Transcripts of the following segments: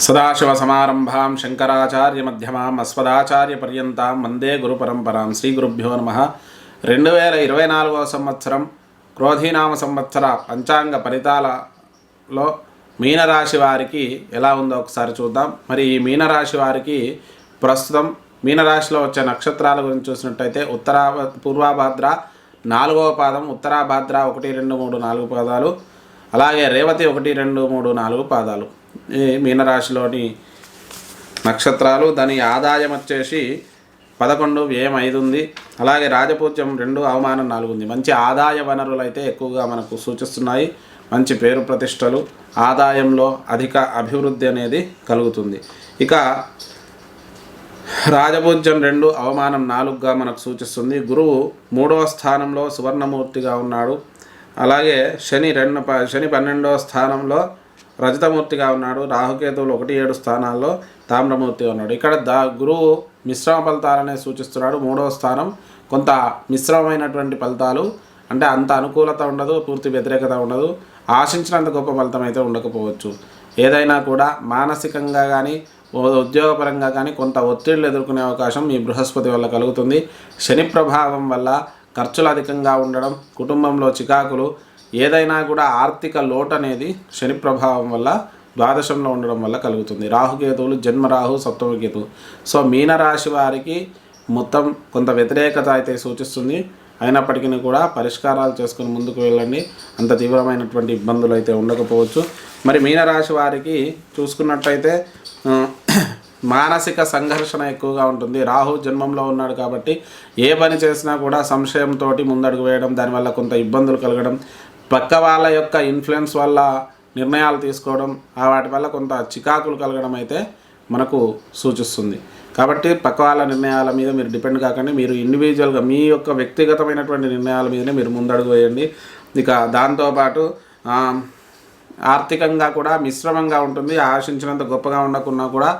సదాశివసమారంభాం శంకరాచార్యమధ్యమాం అస్మదాచార్యపర్యంతాం వందే గురుపరంపరాం. శ్రీ గురుభ్యో నమః. 2024 సంవత్సరం క్రోధీనామ సంవత్సర పంచాంగ ఫలితాలలో మీనరాశి వారికి ఎలా ఉందో ఒకసారి చూద్దాం. మరి ఈ మీనరాశి వారికి ప్రస్తుతం మీనరాశిలో వచ్చే నక్షత్రాల గురించి చూసినట్టయితే పూర్వాభాద్ర 4వ పాదం, ఉత్తరాభాద్ర 1, 2, 3, 4 పాదాలు, అలాగే రేవతి 1, 2, 3, 4 పాదాలు ఈ మీనరాశిలోని నక్షత్రాలు. దాని ఆదాయం వచ్చేసి 11, వ్యయం 5 ఉంది. అలాగే రాజపూజ్యం 2, అవమానం 4 ఉంది. మంచి ఆదాయ వనరులు అయితే ఎక్కువగా మనకు సూచిస్తున్నాయి. మంచి పేరు ప్రతిష్టలు, ఆదాయంలో అధిక అభివృద్ధి అనేది కలుగుతుంది. ఇక రాజపూజ్యం 2, అవమానం 4గా మనకు సూచిస్తుంది. గురువు 3వ స్థానంలో సువర్ణమూర్తిగా ఉన్నాడు. అలాగే శని 12వ స్థానంలో రజతమూర్తిగా ఉన్నాడు. రాహుకేతువులు 1, 7 స్థానాల్లో తామ్రమూర్తిగా ఉన్నాడు. ఇక్కడ గురువు మిశ్రమ ఫలితాలనే సూచిస్తున్నాడు. 3వ స్థానం కొంత మిశ్రమమైనటువంటి ఫలితాలు, అంటే అంత అనుకూలత ఉండదు, పూర్తి వ్యతిరేకత ఉండదు, ఆశించినంత గొప్ప ఫలితం అయితే ఉండకపోవచ్చు. ఏదైనా కూడా మానసికంగా కానీ ఉద్యోగపరంగా కానీ కొంత ఒత్తిళ్లు ఎదుర్కొనే అవకాశం ఈ బృహస్పతి వల్ల కలుగుతుంది. శని ప్రభావం వల్ల ఖర్చులు అధికంగా ఉండడం, కుటుంబంలో చికాకులు, ఏదైనా కూడా ఆర్థిక లోటు అనేది శని ప్రభావం వల్ల ద్వాదశంలో ఉండడం వల్ల కలుగుతుంది. రాహుకేతువులు జన్మరాహు, సప్తమకేతువు. సో మీనరాశి వారికి మొత్తం కొంత వ్యతిరేకత అయితే సూచిస్తుంది. అయినప్పటికీ కూడా పరిష్కారాలు చేసుకుని ముందుకు వెళ్ళండి. అంత తీవ్రమైనటువంటి ఇబ్బందులు అయితే ఉండకపోవచ్చు. మరి మీనరాశి వారికి చూసుకున్నట్టయితే మానసిక సంఘర్షణ ఎక్కువగా ఉంటుంది. రాహు జన్మంలో ఉన్నాడు కాబట్టి ఏ పని చేసినా కూడా సంశయంతో ముందడుగు వేయడం, దానివల్ల కొంత ఇబ్బందులు కలగడం, పక్క వాళ్ళ యొక్క ఇన్ఫ్లుయెన్స్ వల్ల నిర్ణయాలు తీసుకోవడం, వాటి వల్ల కొంత చికాకులు కలగడం అయితే మనకు సూచిస్తుంది. కాబట్టి పక్క వాళ్ళ నిర్ణయాల మీద మీరు డిపెండ్ కాకండి. మీరు ఇండివిజువల్గా మీ యొక్క వ్యక్తిగతమైనటువంటి నిర్ణయాల మీదనే మీరు ముందడుగు వేయండి. ఇక దాంతోపాటు ఆర్థికంగా కూడా మిశ్రమంగా ఉంటుంది. ఆశించినంత గొప్పగా ఉండకున్నా కూడా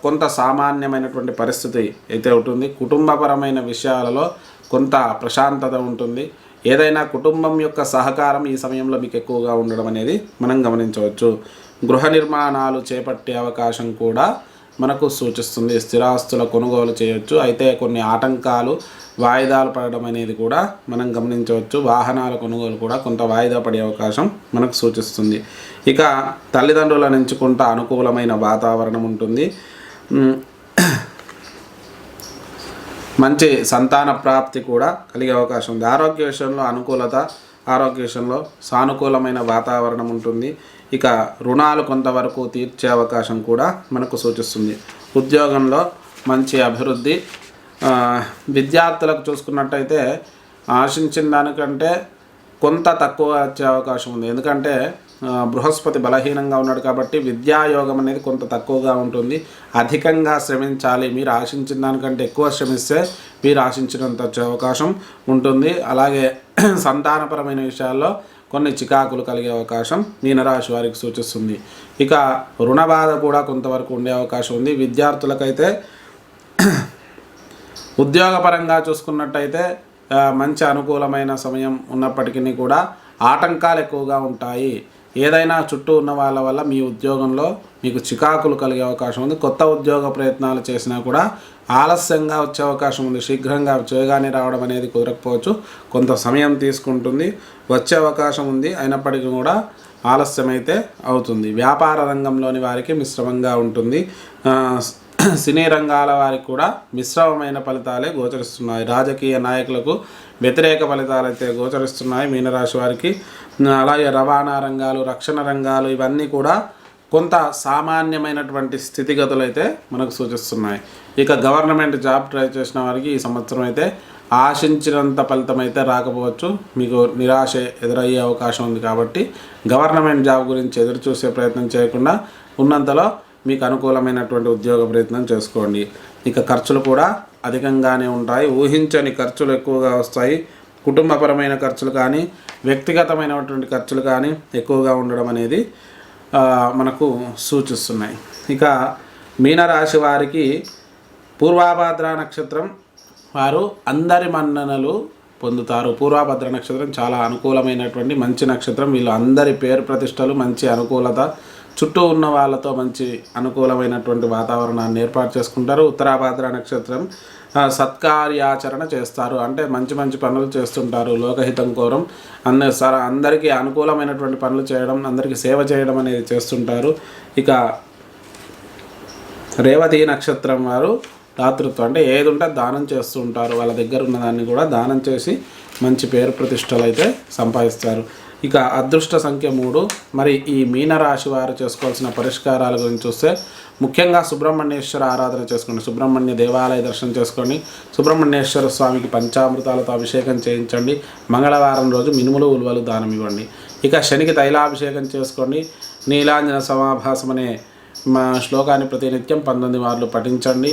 కొంత సామాన్యమైనటువంటి పరిస్థితి అయితే ఉంటుంది. కుటుంబపరమైన విషయాలలో కొంత ప్రశాంతత ఉంటుంది. ఏదైనా కుటుంబం యొక్క సహకారం ఈ సమయంలో మీకు ఎక్కువగా ఉండడం అనేది మనం గమనించవచ్చు. గృహ నిర్మాణాలు చేపట్టే అవకాశం కూడా మనకు సూచిస్తుంది. స్థిరాస్తుల కొనుగోలు చేయవచ్చు. అయితే కొన్ని ఆటంకాలు, వాయిదాలు పడడం అనేది కూడా మనం గమనించవచ్చు. వాహనాల కొనుగోలు కూడా కొంత వాయిదా పడే అవకాశం మనకు సూచిస్తుంది. ఇక తల్లిదండ్రుల నుంచి కొంత అనుకూలమైన వాతావరణం ఉంటుంది. మంచి సంతాన ప్రాప్తి కూడా కలిగే అవకాశం ఉంది. ఆరోగ్య విషయంలో అనుకూలత, ఆరోగ్య విషయంలో సానుకూలమైన వాతావరణం ఉంటుంది. ఇక రుణాలు కొంతవరకు తీర్చే అవకాశం కూడా మనకు సూచిస్తుంది. ఉద్యోగంలో మంచి అభివృద్ధి. విద్యార్థులకు చూసుకున్నట్టయితే ఆశించిన దానికంటే కొంత తక్కువ వచ్చే అవకాశం ఉంది. ఎందుకంటే బృహస్పతి బలహీనంగా ఉన్నాడు కాబట్టి విద్యాయోగం అనేది కొంత తక్కువగా ఉంటుంది. అధికంగా శ్రమించాలి. మీరు ఆశించిన దానికంటే ఎక్కువ శ్రమిస్తే మీరు ఆశించినంత వచ్చే అవకాశం ఉంటుంది. అలాగే సంతానపరమైన విషయాల్లో కొన్ని చికాకులు కలిగే అవకాశం మీనరాశి వారికి సూచిస్తుంది. ఇక రుణ బాధ కూడా కొంతవరకు ఉండే అవకాశం ఉంది. విద్యార్థులకైతే ఉద్యోగపరంగా చూసుకున్నట్టయితే మంచి అనుకూలమైన సమయం ఉన్నప్పటికీ కూడా ఆటంకాలు ఎక్కువగా ఉంటాయి. ఏదైనా చుట్టూ ఉన్న వాళ్ళ వల్ల మీ ఉద్యోగంలో మీకు చికాకులు కలిగే అవకాశం ఉంది. కొత్త ఉద్యోగ ప్రయత్నాలు చేసినా కూడా ఆలస్యంగా వచ్చే అవకాశం ఉంది. శీఘ్రంగా చేయగానే రావడం అనేది కుదరకపోవచ్చు. కొంత సమయం తీసుకుంటుంది. వచ్చే అవకాశం ఉంది, అయినప్పటికీ కూడా ఆలస్యమైతే అవుతుంది. వ్యాపార రంగంలోని వారికి మిశ్రమంగా ఉంటుంది. సినీ రంగాల వారికి కూడా మిశ్రమమైన ఫలితాలే గోచరిస్తున్నాయి. రాజకీయ నాయకులకు వ్యతిరేక ఫలితాలు అయితే గోచరిస్తున్నాయి మీనరాశి వారికి. అలాగే రవాణా రంగాలు, రక్షణ రంగాలు, ఇవన్నీ కూడా కొంత సామాన్యమైనటువంటి స్థితిగతులు అయితే మనకు సూచిస్తున్నాయి. ఇక గవర్నమెంట్ జాబ్ ట్రై చేసిన వారికి ఈ సంవత్సరం అయితే ఆశించినంత ఫలితం అయితే రాకపోవచ్చు. మీకు నిరాశ ఎదురయ్యే అవకాశం ఉంది. కాబట్టి గవర్నమెంట్ జాబ్ గురించి ఎదురు చూసే ప్రయత్నం చేయకుండా ఉన్నంతలో మీకు అనుకూలమైనటువంటి ఉద్యోగ ప్రయత్నం చేసుకోండి. ఇక ఖర్చులు కూడా అధికంగానే ఉంటాయి. ఊహించని ఖర్చులు ఎక్కువగా వస్తాయి. కుటుంబపరమైన ఖర్చులు కానీ వ్యక్తిగతమైనటువంటి ఖర్చులు కానీ ఎక్కువగా ఉండడం అనేది మనకు సూచిస్తున్నాయి. ఇక మీనరాశి వారికి పూర్వాభాద్ర నక్షత్రం వారు అందరి మన్ననలు పొందుతారు. పూర్వాభద్ర నక్షత్రం చాలా అనుకూలమైనటువంటి మంచి నక్షత్రం. వీళ్ళు అందరి పేరు ప్రతిష్టలు, మంచి అనుకూలత, చుట్టూ ఉన్న వాళ్ళతో మంచి అనుకూలమైనటువంటి వాతావరణాన్ని ఏర్పాటు చేసుకుంటారు. ఉత్తరాభాద్ర నక్షత్రం సత్కార్యాచరణ చేస్తారు, అంటే మంచి మంచి పనులు చేస్తుంటారు. లోకహితం కోరం అందరికీ అనుకూలమైనటువంటి పనులు చేయడం, అందరికీ సేవ చేయడం అనేది చేస్తుంటారు. ఇక రేవతి నక్షత్రం వారు దాతృత్వం, అంటే ఏది ఉంటే దానం చేస్తూ ఉంటారు. వాళ్ళ దగ్గర ఉన్నదాన్ని కూడా దానం చేసి మంచి పేరు ప్రతిష్టలు అయితే సంపాదిస్తారు. ఇక అదృష్ట సంఖ్య 3. మరి ఈ మీనరాశి వారు చేసుకోవాల్సిన పరిష్కారాల గురించి చూస్తే ముఖ్యంగా సుబ్రహ్మణ్యేశ్వర ఆరాధన చేసుకోండి, సుబ్రహ్మణ్య దేవాలయ దర్శనం చేసుకోండి, సుబ్రహ్మణ్యేశ్వర స్వామికి పంచామృతాలతో అభిషేకం చేయించండి, మంగళవారం రోజు మినుములు ఉలువలు దానం ఇవ్వండి. ఇక శనికి తైలాభిషేకం చేసుకోండి, నీలాంజన సమాభాసం అనే శ్లోకాన్ని ప్రతినిత్యం 19 మార్లు పఠించండి.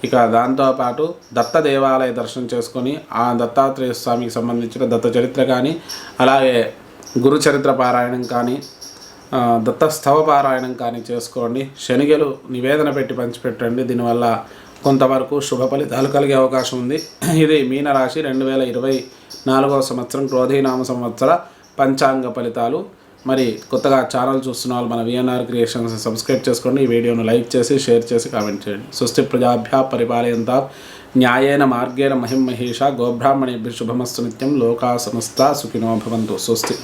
ఇక దాంతోపాటు దత్త దేవాలయ దర్శనం చేసుకొని ఆ దత్తాత్రేయ స్వామికి సంబంధించిన దత్త చరిత్ర కానీ, అలాగే గురు చరిత్ర పారాయణం కానీ, దత్తస్థవ పారాయణం కానీ చేసుకోండి. శనిగలు నివేదన పెట్టి పంచిపెట్టండి, దీనివల్ల కొంతవరకు శుభ ఫలితాలు కలిగే అవకాశం ఉంది. ఇది మీనరాశి 2024వ సంవత్సరం క్రోధీనామ సంవత్సర పంచాంగ ఫలితాలు. మరి కొత్తగా ఛానల్ చూస్తున్న వాళ్ళు మన విఎన్ఆర్ క్రియేషన్స్ సబ్స్క్రైబ్ చేసుకోండి. ఈ వీడియోను లైక్ చేసి షేర్ చేసి కామెంట్ చేయండి. స్వస్తి ప్రజాభ్యా పరిపాలయంతా న్యాయేన మార్గేణ మహిం మహేష గోబ్రాహ్మణేభ్య శుభమస్తు నిత్యం లోకా సమస్తా సుఖినో భవంతు. స్వస్తి.